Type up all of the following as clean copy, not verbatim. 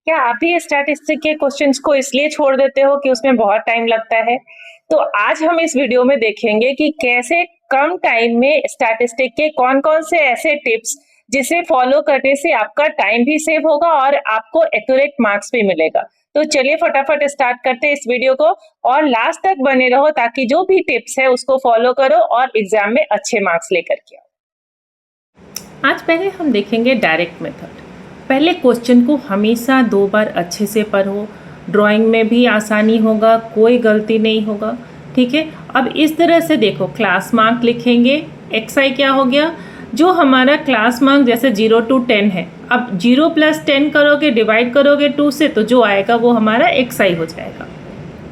क्या आप भी स्टैटिस्टिक के क्वेश्चंस को इसलिए छोड़ देते हो कि उसमें बहुत टाइम लगता है? तो आज हम इस वीडियो में देखेंगे कि कैसे कम टाइम में स्टैटिस्टिक के कौन-कौन से ऐसे टिप्स जिसे फॉलो करने से आपका टाइम भी सेव होगा और आपको एक्यूरेट मार्क्स भी मिलेगा। तो चलिए फटाफट स्टार्ट करते हैं इस वीडियो को और लास्ट तक बने रहो ताकि जो भी टिप्स है उसको फॉलो करो और एग्जाम में अच्छे मार्क्स लेकर के आओ। आज पहले हम देखेंगे डायरेक्ट मेथड। पहले क्वेश्चन को हमेशा 2 बार अच्छे से पढ़ो, ड्राइंग में भी आसानी होगा, कोई गलती नहीं होगा। ठीक है, अब इस तरह से देखो, क्लास मार्क लिखेंगे। एक्स आई क्या हो गया, जो हमारा क्लास मार्क जैसे 0 to 10 है, अब 0 + 10 करोगे, डिवाइड करोगे 2 से, तो जो आएगा वो हमारा एक्स आई हो जाएगा।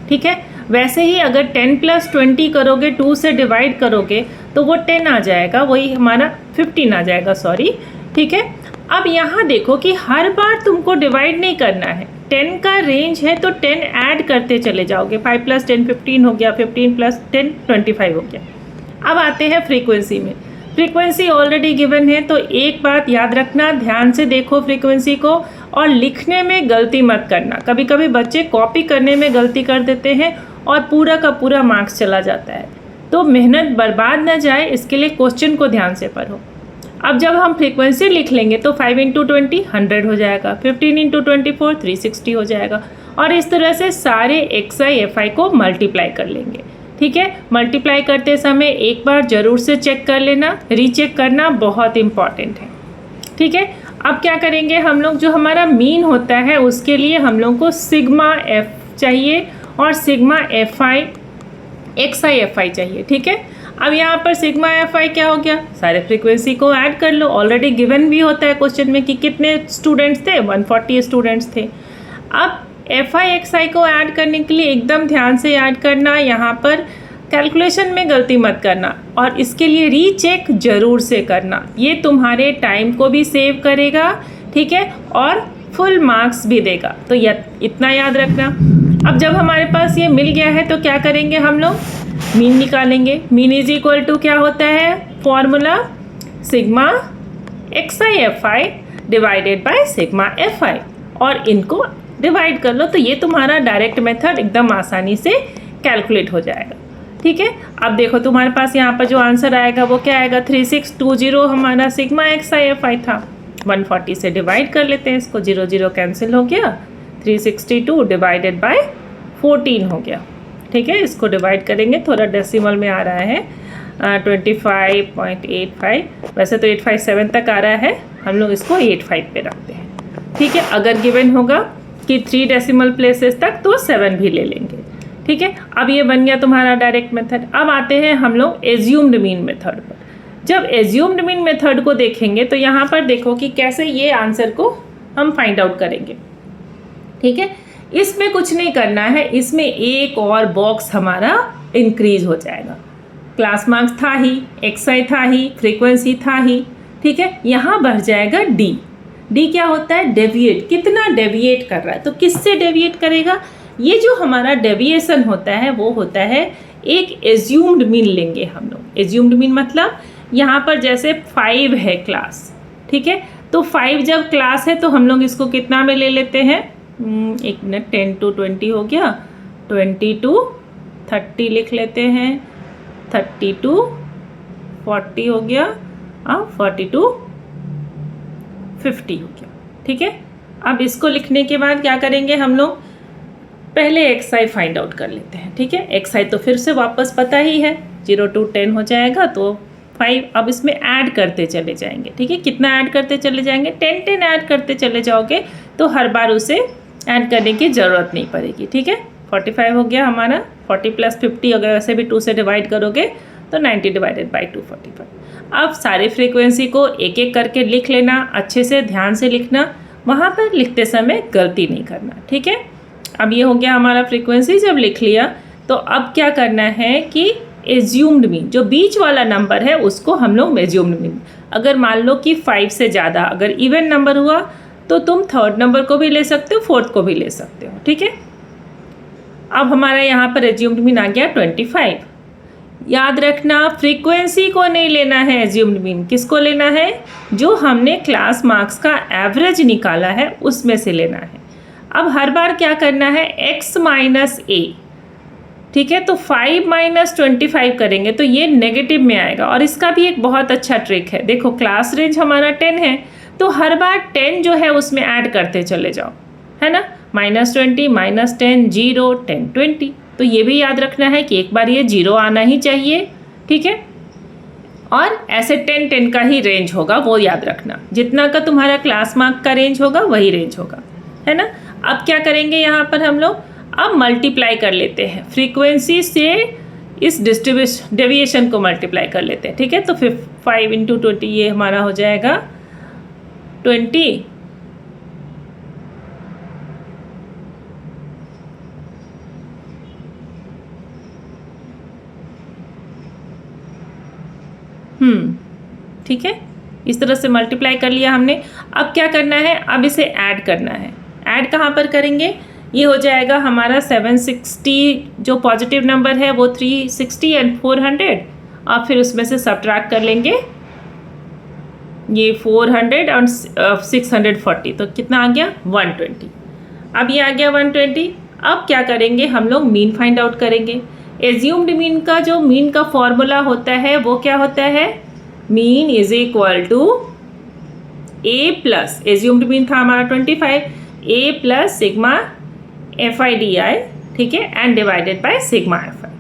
ठीक है, वैसे ही अगर 10 + 20 करोगे, 2 से डिवाइड करोगे तो वो 10 आ जाएगा, वही हमारा 15 आ जाएगा, सॉरी। ठीक है, अब यहाँ देखो कि हर बार तुमको डिवाइड नहीं करना है। 10 का रेंज है तो 10 ऐड करते चले जाओगे। 5 + 10 15 हो गया, 15 + 10 25 हो गया। अब आते हैं फ्रीक्वेंसी में। फ्रीक्वेंसी ऑलरेडी गिवन है, तो एक बात याद रखना, ध्यान से देखो फ्रीक्वेंसी को और लिखने में गलती मत करना। कभी कभी बच्चे कॉपी करने में गलती कर देते हैं और पूरा का पूरा मार्क्स चला जाता है, तो मेहनत बर्बाद ना जाए इसके लिए क्वेश्चन को ध्यान से पढ़ो। अब जब हम फ्रीक्वेंसी लिख लेंगे तो 5 × 20 100 हो जाएगा, 15 × 24 360 हो जाएगा, और इस तरह से सारे एक्स आई एफ आई को मल्टीप्लाई कर लेंगे। ठीक है, मल्टीप्लाई करते समय एक बार ज़रूर से चेक कर लेना, रीचेक करना बहुत इम्पॉर्टेंट है। ठीक है, अब क्या करेंगे हम लोग, जो हमारा मीन होता है उसके लिए हम लोग को सिग्मा एफ चाहिए और sigma F I x I F I चाहिए। ठीक है, अब यहाँ पर सिग्मा एफ आई क्या हो गया, सारे फ्रीक्वेंसी को ऐड कर लो। ऑलरेडी गिवन भी होता है क्वेश्चन में कि कितने स्टूडेंट्स थे, 140 स्टूडेंट्स थे। अब एफ आई एक्स आई को ऐड करने के लिए एकदम ध्यान से ऐड करना, यहाँ पर कैलकुलेशन में गलती मत करना, और इसके लिए रीचेक जरूर से करना। ये तुम्हारे टाइम को भी सेव करेगा, ठीक है, और फुल मार्क्स भी देगा। तो इतना याद रखना। अब जब हमारे पास ये मिल गया है तो क्या करेंगे हम लोग, मीन निकालेंगे। मीन इज इक्वल टू क्या होता है, formula sigma x I F I divided by sigma F I, और इनको डिवाइड कर लो, तो ये तुम्हारा डायरेक्ट मेथड एकदम आसानी से कैलकुलेट हो जाएगा। ठीक है, अब देखो तुम्हारे पास यहाँ पर जो आंसर आएगा वो क्या आएगा, 3620 हमारा sigma x I F I था। 140 से डिवाइड कर लेते हैं इसको, 0 0 कैंसिल हो गया, 362 डिवाइडेड बाय 14 हो गया। ठीक है, इसको डिवाइड करेंगे, थोड़ा डेसिमल में आ रहा है, 25.85, वैसे तो 857 तक आ रहा है, हम लोग इसको 85 पे रखते हैं। ठीक है, अगर गिवन होगा कि 3 डेसिमल प्लेसेस तक तो 7 भी ले लेंगे। ठीक है, अब ये बन गया तुम्हारा डायरेक्ट मेथड। अब आते हैं हम लोग एज्यूम्ड मीन मेथड पर। जब एज्यूम्ड मीन मेथड को देखेंगे तो यहाँ पर देखो कि कैसे ये आंसर को हम फाइंड आउट करेंगे। ठीक है, इसमें कुछ नहीं करना है, इसमें एक और बॉक्स हमारा इंक्रीज हो जाएगा। क्लास मार्क्स था ही, एक्स आई था ही, फ्रीक्वेंसी था ही। ठीक है, यहाँ बढ़ जाएगा डी। डी क्या होता है, डेविएट, कितना डेविएट कर रहा है, तो किससे डेविएट करेगा। ये जो हमारा डेविएशन होता है वो होता है एक एज्यूम्ड मीन लेंगे हम लोग। एज्यूम्ड मीन मतलब यहाँ पर जैसे 5 है क्लास, ठीक है, तो 5 जब क्लास है तो हम लोग इसको कितना में ले लेते हैं, एक मिनट, 10 to 20 हो गया, 20 to 30 लिख लेते हैं, 30 to 40 हो गया, 40 to 50 हो गया। ठीक है, अब इसको लिखने के बाद क्या करेंगे हम लोग, पहले एक्स आई फाइंड आउट कर लेते हैं। ठीक है, एक्स आई तो फिर से वापस पता ही है, 0 to 10 हो जाएगा, तो 5 अब इसमें ऐड करते चले जाएंगे। ठीक है, कितना ऐड करते चले जाएंगे, 10 ऐड करते चले जाओगे तो हर बार उसे ऐड करने की ज़रूरत नहीं पड़ेगी। ठीक है, 45 हो गया हमारा, 40 + 50 अगर वैसे भी 2 से डिवाइड करोगे तो 90 डिवाइडेड बाई 245। अब सारे फ्रीक्वेंसी को एक एक करके लिख लेना, अच्छे से ध्यान से लिखना, वहाँ पर लिखते समय गलती नहीं करना। ठीक है, अब ये हो गया हमारा फ्रीक्वेंसी। जब लिख लिया तो अब क्या करना है कि एज्यूम्ड मीन, जो बीच वाला नंबर है उसको हम लोग एज्यूम्ड मीन, अगर मान लो कि 5 से ज़्यादा अगर इवन नंबर हुआ तो तुम 3rd नंबर को भी ले सकते हो, 4th को भी ले सकते हो। ठीक है, अब हमारा यहाँ पर एज्यूम्ड मीन आ गया 25। याद रखना, फ्रीक्वेंसी को नहीं लेना है एज्यूम्ड मीन, किसको लेना है, जो हमने क्लास मार्क्स का एवरेज निकाला है उसमें से लेना है। अब हर बार क्या करना है, x माइनस ए, ठीक है। तो 5 माइनस 25 करेंगे तो ये नेगेटिव में आएगा। और इसका भी एक बहुत अच्छा ट्रिक है, देखो क्लास रेंज हमारा 10 है, तो हर बार 10 जो है उसमें ऐड करते चले जाओ, है ना। -20, -10, 0, 10, 20। तो ये भी याद रखना है कि एक बार ये 0 आना ही चाहिए, ठीक है। और ऐसे 10 का ही रेंज होगा, वो याद रखना। जितना का तुम्हारा क्लास मार्क का रेंज होगा वही रेंज होगा, है ना। अब क्या करेंगे यहाँ पर हम लोग, अब मल्टीप्लाई कर लेते हैं फ्रीक्वेंसी से, इस डिस्ट्रीब्यूशन डेविएशन को मल्टीप्लाई कर लेते हैं, ठीक है। तो 5 × 20 ये हमारा हो जाएगा 20, ठीक है। इस तरह से मल्टीप्लाई कर लिया हमने। अब क्या करना है, अब इसे ऐड करना है। ऐड कहाँ पर करेंगे, ये हो जाएगा हमारा 760, जो पॉजिटिव नंबर है वो 360 एंड 400, और फिर उसमें से सब्ट्रैक्ट कर लेंगे ये 400 और 640, तो कितना आ गया 120। अब ये आ गया 120। अब क्या करेंगे हम लोग, मीन फाइंड आउट करेंगे। एज्यूम्ड मीन का जो मीन का फॉर्मूला होता है वो क्या होता है, mean is equal to A plus, assumed mean था हमारा 25, ए प्लस सिग्मा FI/DI, ठीक है, and divided by sigma FI,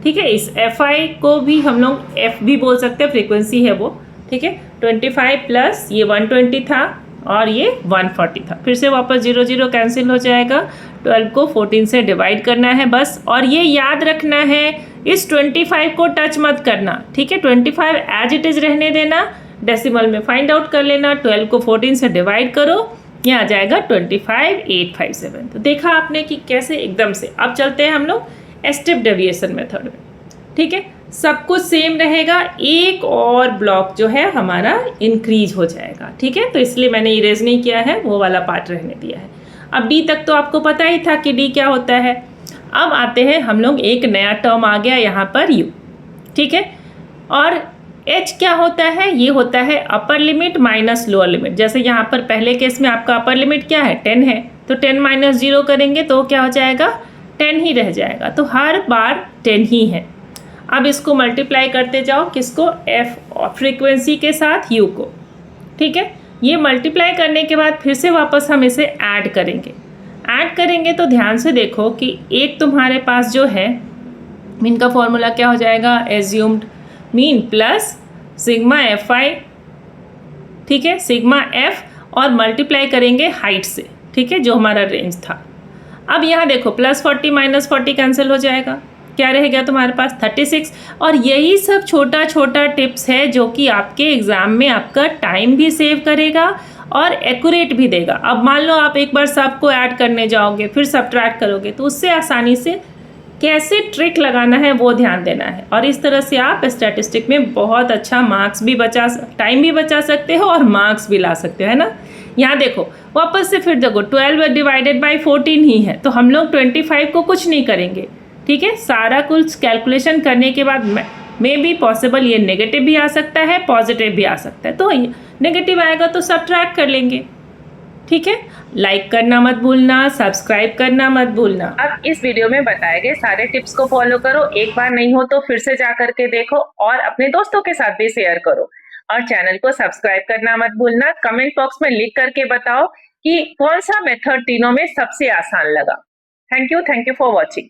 ठीक है। इस FI को भी हम लोग F भी बोल सकते हैं, फ्रीक्वेंसी है वो, ठीक है। 25 प्लस ये 120 था और ये 140 था, फिर से वापस 0 0 कैंसिल हो जाएगा। 12 को 14 से डिवाइड करना है बस। और ये याद रखना है, इस 25 को टच मत करना, ठीक है। 25 एज इट इज़ रहने देना, डेसिमल में फाइंड आउट कर लेना। 12 को 14 से डिवाइड करो, ये आ जाएगा 25,857। तो देखा आपने कि कैसे एकदम से। अब चलते हैं हम लोग स्टेप डेविएशन मेथड में, ठीक है। सब कुछ सेम रहेगा, एक और ब्लॉक जो है हमारा इंक्रीज हो जाएगा, ठीक है। तो इसलिए मैंने इरेज नहीं किया है, वो वाला पार्ट रहने दिया है। अब डी तक तो आपको पता ही था कि डी क्या होता है। अब आते हैं हम लोग, एक नया टर्म आ गया यहाँ पर यू, ठीक है। और एच क्या होता है, ये होता है upper limit minus lower limit. जैसे यहाँ पर पहले केस में आपका अपर लिमिट क्या है, 10 है, तो 10 माइनस 0 करेंगे तो क्या हो जाएगा, 10 ही रह जाएगा। तो हर बार 10 ही है। अब इसको मल्टीप्लाई करते जाओ, किसको, एफ फ्रीक्वेंसी के साथ यू को, ठीक है। ये मल्टीप्लाई करने के बाद फिर से वापस हम इसे ऐड करेंगे। ऐड करेंगे तो ध्यान से देखो कि एक तुम्हारे पास जो है मीन का फॉर्मूला क्या हो जाएगा, assumed mean plus sigma FI, ठीक है, सिग्मा F, और मल्टीप्लाई करेंगे हाइट से, ठीक है, जो हमारा रेंज था। अब यहाँ देखो +40 -40 कैंसिल हो जाएगा, क्या रहेगा तुम्हारे पास 36। और यही सब छोटा छोटा टिप्स है जो कि आपके एग्ज़ाम में आपका टाइम भी सेव करेगा और एक्यूरेट भी देगा। अब मान लो आप एक बार सबको ऐड करने जाओगे, फिर सब्ट्रैक्ट करोगे, तो उससे आसानी से कैसे ट्रिक लगाना है वो ध्यान देना है। और इस तरह से आप स्टैटिस्टिक में बहुत अच्छा मार्क्स भी टाइम भी बचा सकते हो और मार्क्स भी ला सकते हो, है ना। यहाँ देखो वापस से फिर देखो 12 डिवाइडेड बाई 14 ही है, तो हम लोग 25 को कुछ नहीं करेंगे, ठीक है। सारा कुछ कैलकुलेशन करने के बाद मे बी पॉसिबल ये नेगेटिव भी आ सकता है, पॉजिटिव भी आ सकता है। तो नेगेटिव आएगा तो सब्ट्रैक्ट कर लेंगे, ठीक है। लाइक करना मत भूलना, सब्सक्राइब करना मत भूलना। अब इस वीडियो में बताए गए सारे टिप्स को फॉलो करो, एक बार नहीं हो तो फिर से जा करके देखो और अपने दोस्तों के साथ भी शेयर करो। और चैनल को सब्सक्राइब करना मत भूलना। कमेंट बॉक्स में लिख करके बताओ कि कौन सा मेथड तीनों में सबसे आसान लगा। Thank you for watching.